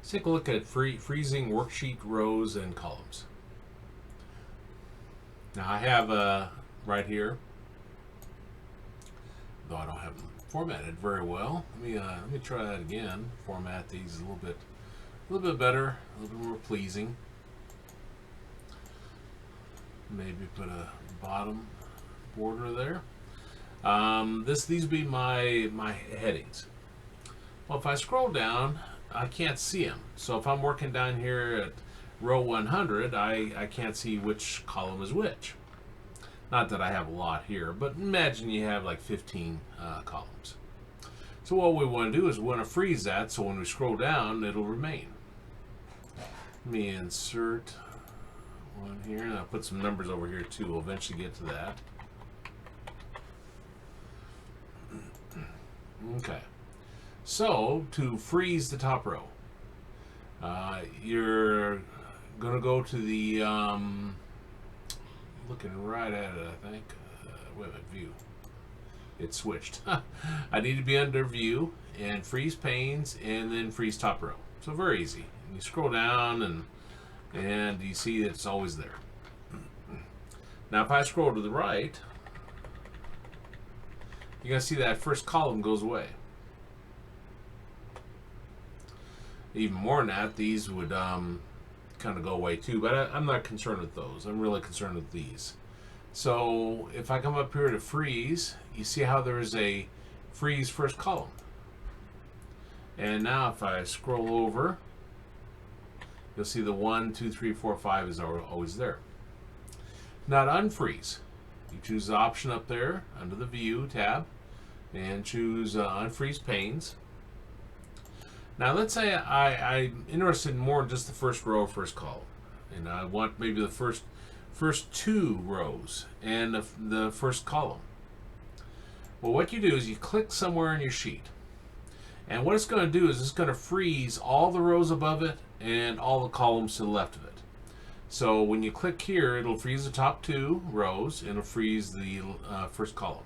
Let's take a look at freezing worksheet rows and columns. Now I have right here, though I don't have them formatted very well. Let me try that again. Format these a little bit better, a little bit more pleasing. Maybe put a bottom border there. These would be my headings. Well, if I scroll down, I can't see them. So if I'm working down here at row 100, I can't see which column is which. Not that I have a lot here, but imagine you have like 15 columns. So what we want to do is we want to freeze that so when we scroll down, it'll remain. Let me insert one here, and I'll put some numbers over here too. We'll eventually get to that. Okay. So, to freeze the top row, you're going to go to the, looking right at it, I think. Wait a minute, view. It switched. I need to be under view and freeze panes and then freeze top row. So very easy. And you scroll down and you see that it's always there. Now if I scroll to the right, you're going to see that first column goes away. Even more than that, these would kind of go away too, but I'm not concerned with those. I'm really concerned with these. So if I come up here to freeze, you see how there's a freeze first column. And now if I scroll over, you'll see the 1, 2, 3, 4, 5 is always there. Now to unfreeze, you choose the option up there under the View tab and choose Unfreeze Panes. Now let's say I'm interested in more in just the first row, first column, and I want maybe the first two rows and the first column. Well, what you do is you click somewhere in your sheet, and what it's going to do is it's going to freeze all the rows above it and all the columns to the left of it. So when you click here, it'll freeze the top two rows and it'll freeze the first column.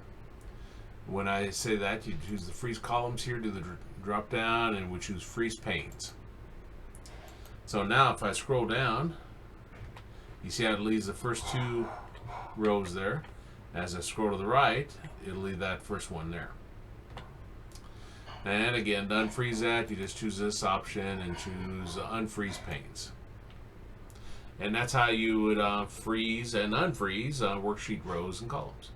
When I say that, you choose the freeze columns here, do the drop down, and we choose freeze panes. So now if I scroll down, you see how it leaves the first two rows there. As I scroll to the right, it'll leave that first one there. And again, to unfreeze that, you just choose this option and choose unfreeze panes. And that's how you would freeze and unfreeze worksheet rows and columns.